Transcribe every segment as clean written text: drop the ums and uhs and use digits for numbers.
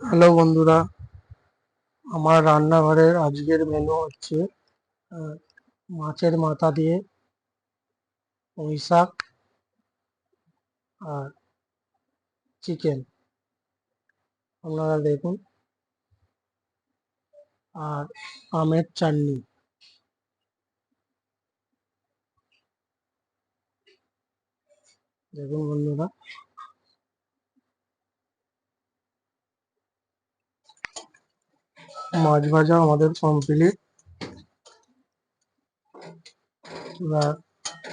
Hello বন্ধুরা, আমার রান্নাঘরের আজকের মেনু হচ্ছে আহ, মাছের মাথা দিয়ে পুঁই শাক আর চিকেন। আপনারা দেখুন, আর আমের চাটনি। দেখুন বন্ধুরা, মাছ ভাজা আমাদের কমপ্লিট। এবার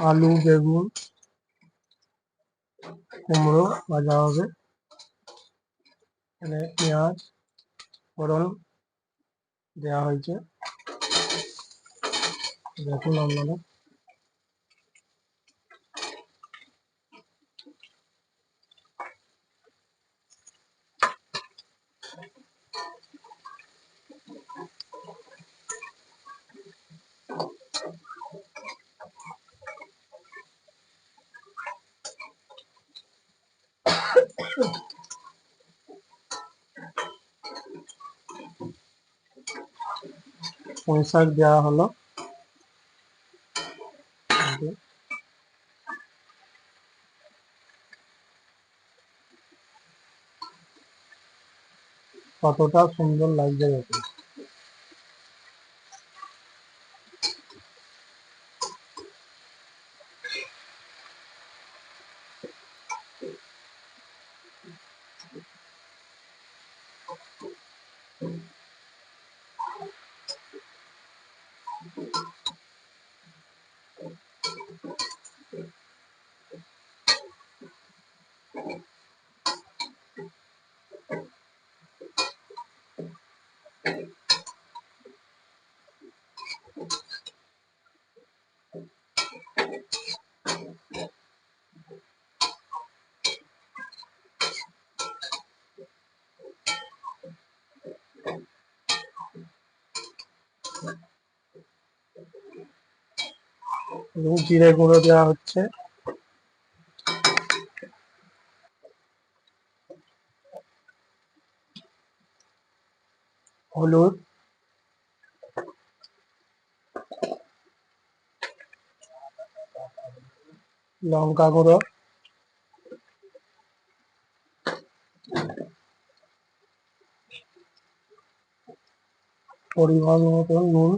আলু, বেগুন, কুমড়ো ভাজা হবে। এখানে পেঁয়াজ, ফোড়ন দেওয়া হয়েছে, দেখুন আপনারা। পুঁই শাক দেওয়া হলো। কতটা সুন্দর লাগছে দেখুন। এবং জিরে গুঁড়ো দেওয়া হচ্ছে, হলুদ, লঙ্কা গুঁড়ো, পরিমাণ মতো নুন,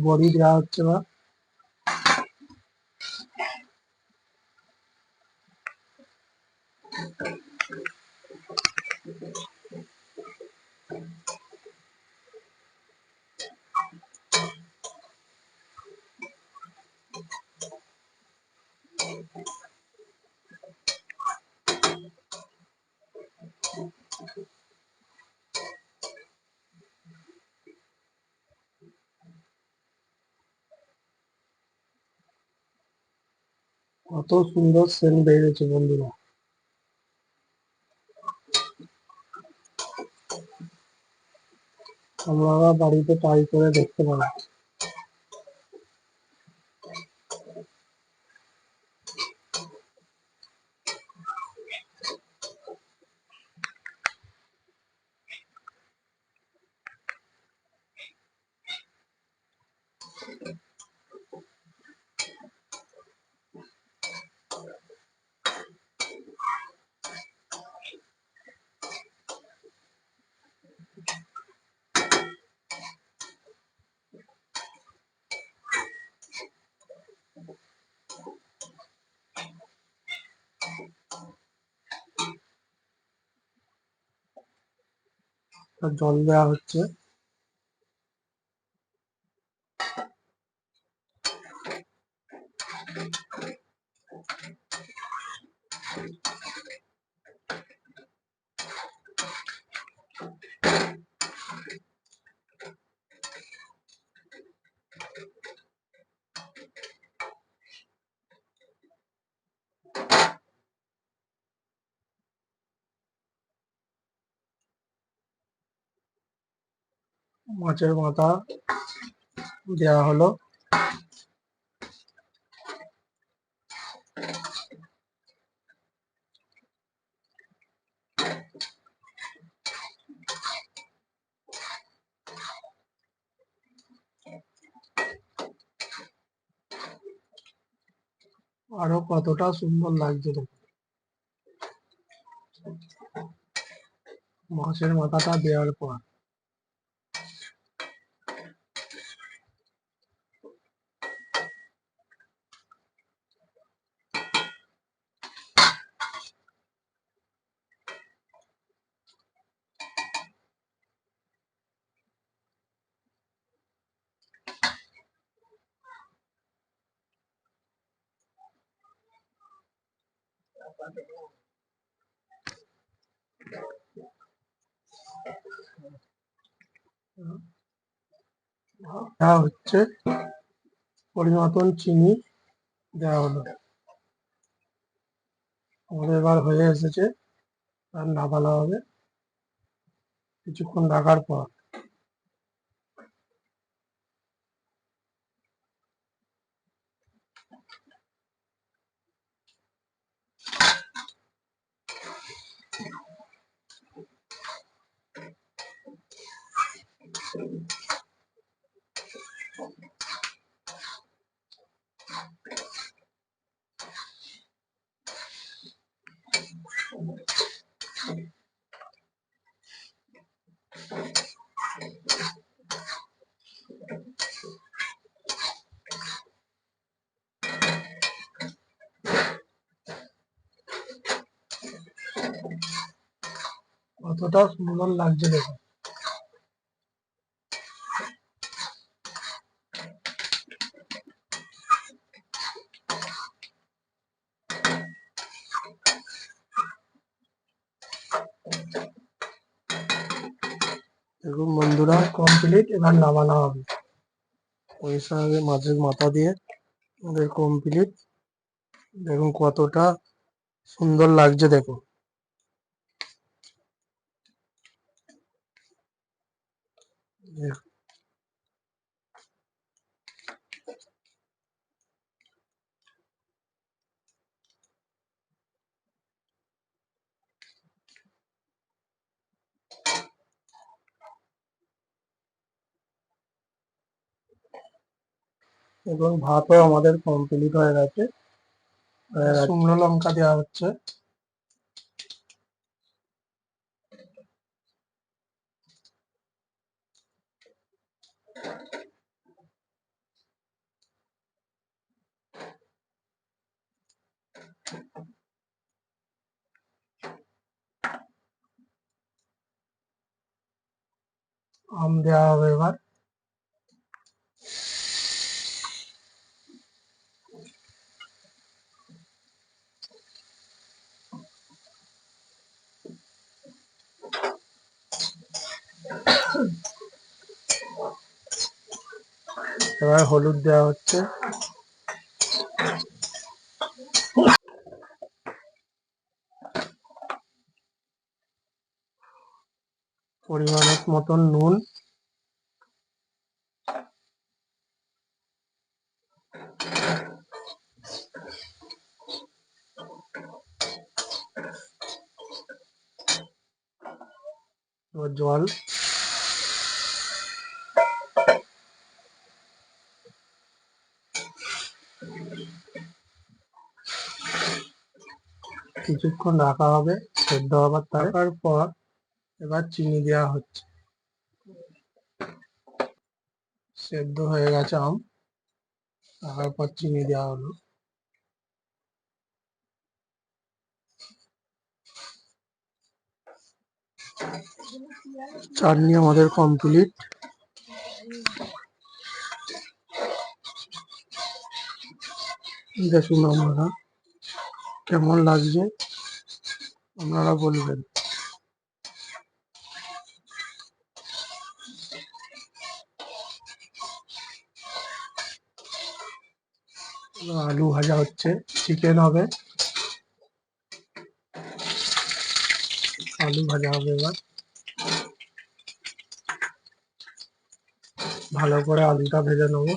বড়ি দেওয়া হচ্ছে না। কত সুন্দর সেন্ট বেরিয়েছে বন্ধুরা। আপনারা বাড়িতে ট্রাই করে দেখতে পারেন। জল দেওয়া হচ্ছে। মাছের মাথা দেওয়া হলো। আরো কতটা সুন্দর লাগছে দেখুন। মাছের মাথাটা দেওয়ার পর দেওয়া হচ্ছে, পরিমতন চিনি দেওয়া হলো। আমাদের এবার হয়ে এসেছে, আর নামানো হবে কিছুক্ষণ রাখার পর। কতটা সুন্দর লাগছে দেখুন। দেখুন বন্ধুরা, কমপ্লিট। এবার নামানো হবে। ওই সঙ্গে মাছের মাথা দিয়ে আমাদের কমপ্লিট। দেখুন কতটা সুন্দর লাগছে দেখুন। এবং ভাতও আমাদের কমপ্লিট হয়ে গেছে। শুকনো লঙ্কা দেওয়া হচ্ছে। আম দেওয়া হবে এবার। এবার হলুদ দেওয়া হচ্ছে। পরিমাণ মতন নুন। এবার জল। কিছুক্ষণ রাখা হবে সেদ্ধ হবার। থাকার পর এবার চিনি দেওয়া হচ্ছে। সেদ্ধ হয়ে গেছে আম, তারপর চিনি দেওয়া হলো। চাটনি আমাদের কমপ্লিট। দেখুন আপনারা কেমন লাগছে আপনারা বলবেন। আলু ভাজা হচ্ছে, চিকেন হবে, আলু ভাজা হবে। এবার ভালো করে আলুটা ভেজে নেবো।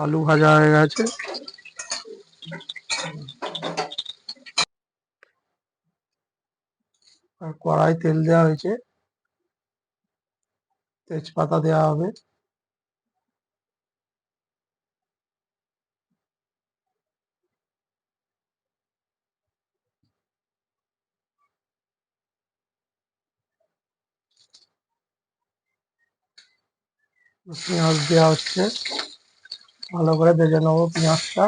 আলু ভাজা হয়ে গেছে। আর কড়াই তেল দেওয়া হয়েছে, তেজপাতা দেওয়া হবে। পেঁয়াজ দেওয়া হচ্ছে, ভালো করে ভেজে নেবো পেঁয়াজটা।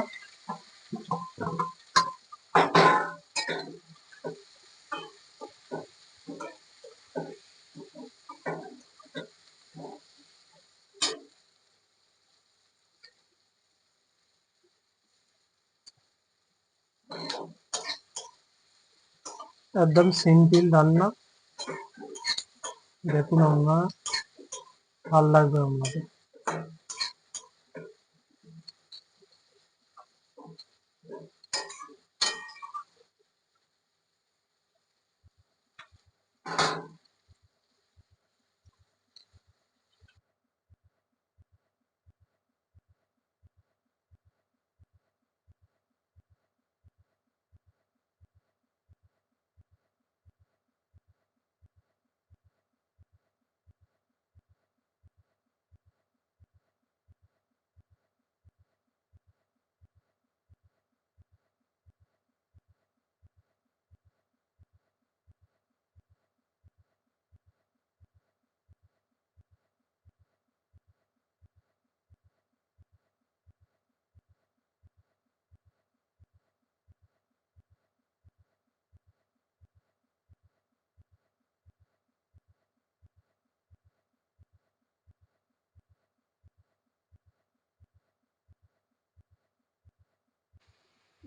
একদম সিম্পল রান্না, দেখুন আপনারা, ভালো লাগবে আপনাদের।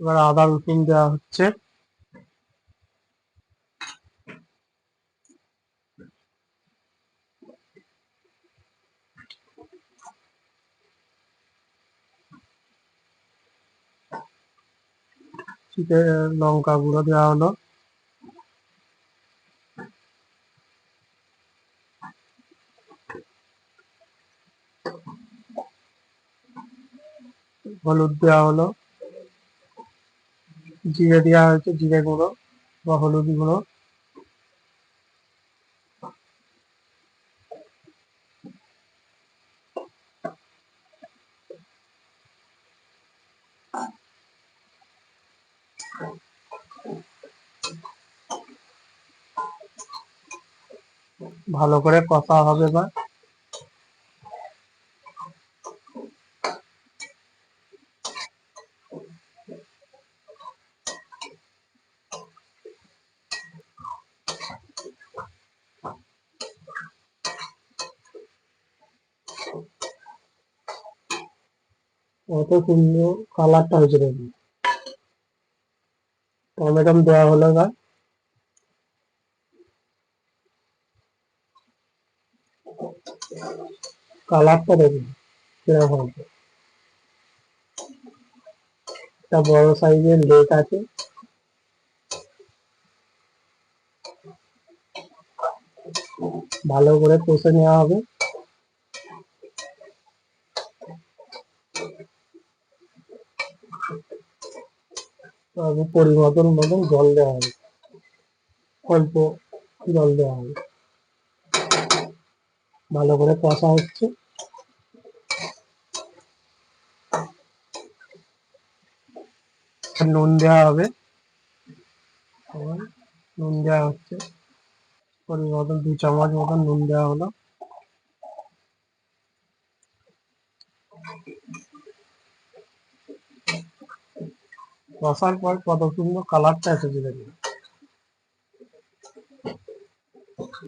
এবার আদা রসুন দেওয়া হচ্ছে। লঙ্কা গুঁড়ো দেওয়া হলো, হলুদ দেওয়া হলো, জিরে দেওয়া হয়েছে, জিরে গুঁড়ো বা হলুদ গুঁড়ো। ভালো করে কষা হবে। বা কত সুন্দর কালারটা হয়েছে দেখুন। টমেটো দেওয়া হলো। এবার কালারটা দেখুন কিরকম হয়েছে। একটা বড় সাইজের লেক আছে, ভালো করে কষে নেওয়া হবে। তবে পরিমাণ মতন জল দেওয়া হবে, অল্প জল দেওয়া হবে। ভালো করে কষা হচ্ছে। নুন দেওয়া হবে, নুন দেওয়া হচ্ছে, পরিমাণ মতন 2 চামচ মতন নুন দেওয়া হলো। কষার পর কত সুন্দর কালারটা এসেছে দেখুন,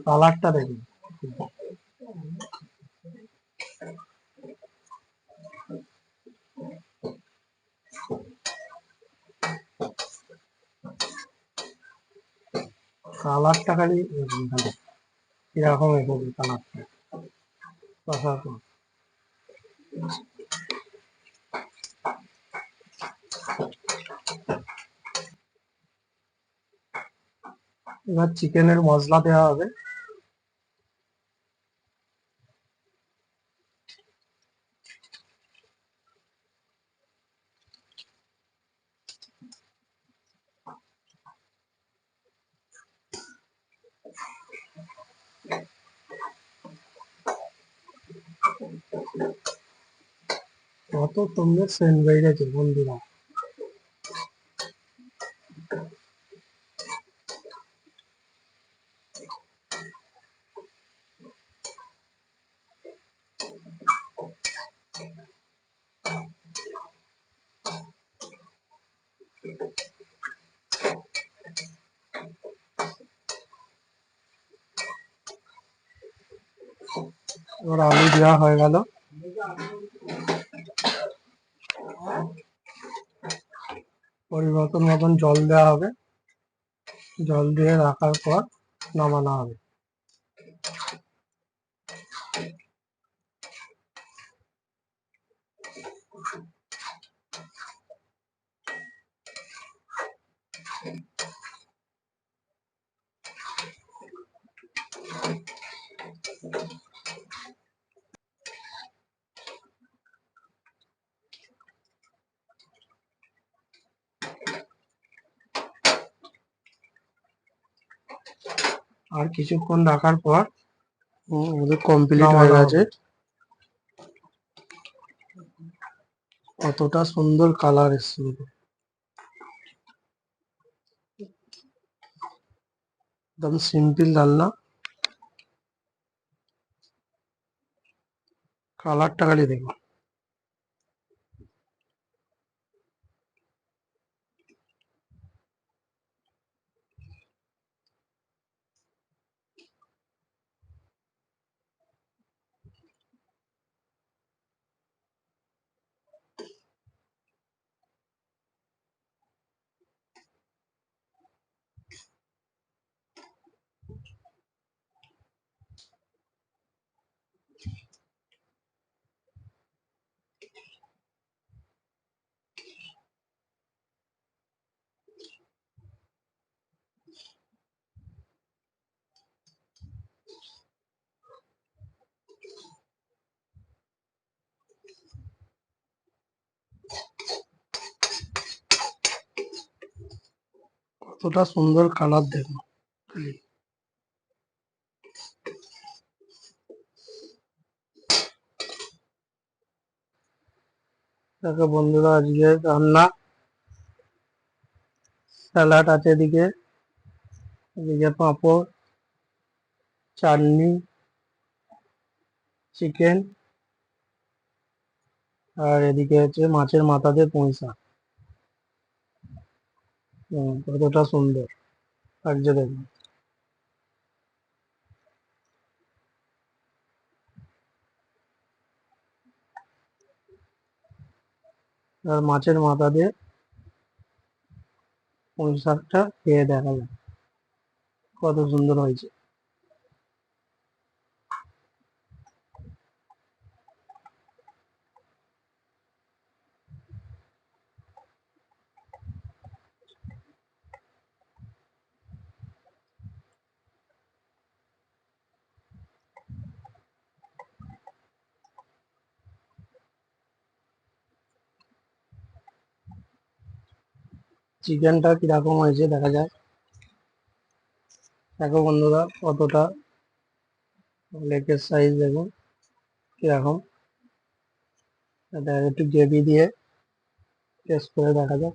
কালারটা দেখুন। কালারটা খালি দেখুন, খালি কিরকম এসেছে কালারটা কষার পর। এবার চিকেনের মশলা দেওয়া হবে। কত সুন্দর সেন্ট বেরিয়েছে বন্ধুরা। এবার আলু দেওয়া হয়ে গেল। পরিবর্তন মতন জল দেওয়া হবে, জল দিয়ে রাখার পর নামানো হবে। আর কিছুক্ষণ রাখার পর আমাদের কমপ্লিট হয়ে গেছে। কতটা সুন্দর কালার এসেছে, একদম সিম্পল রান্না, কালারটা খালি দেখুন। কতটা সুন্দর কালার দেখুন। দেখো বন্ধুরা, আজকে রান্না, স্যালাড আছে এদিকে, এদিকে পাঁপড়, চাটনি, চিকেন, আর এদিকে হচ্ছে মাছের মাথা দিয়ে পুঁই শাক। কতটা সুন্দর লাগছে দেখুন। আর মাছের মাথা দিয়ে পুঁই শাকটা খেয়ে দেখা যায় কত সুন্দর হয়েছে। চিকেনটা কিরকম হয়েছে দেখা যায়। দেখো বন্ধুরা, কতটা লেগের সাইজ দেখুন কিরকম। এটা একটু গ্রেভি দিয়ে টেস্ট করে দেখা যাক।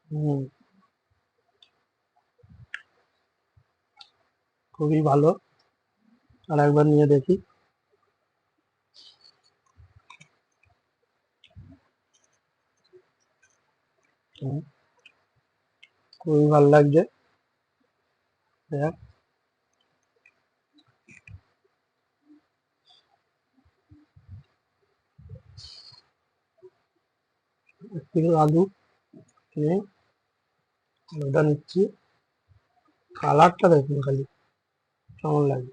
হুম, খুবই ভালো। আর একবার নিয়ে দেখি। হুম, খুবই ভালো লাগছে। দেখ, একটু আলু নিয়ে ওটা নিচ্ছি। কালারটা দেখুন খালি কেমন লাগে।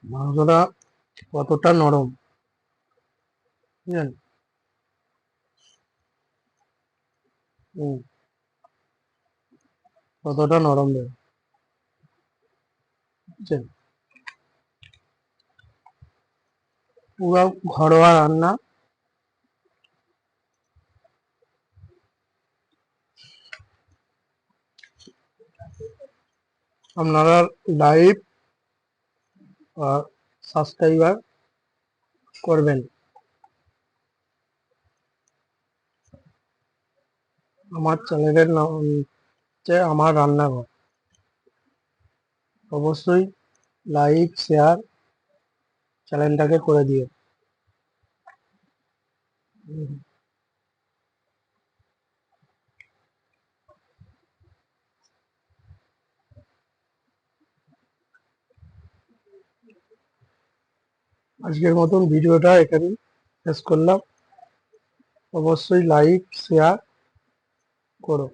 মাংসটা কতটা নরম, বুঝলেন? হুম, কতটা নরম দেবে, বুঝছেন? পুরো ঘরোয়া রান্না। আপনারা লাইভ সাবস্ক্রাইবার করবেন আমার চ্যানেলের নাম হচ্ছে আমার রান্নাঘর। অবশ্যই লাইক শেয়ার চ্যানেলটাকে করে দিও। আজকের মতন ভিডিওটা এখানেই শেষ করলাম। অবশ্যই লাইক শেয়ার করো।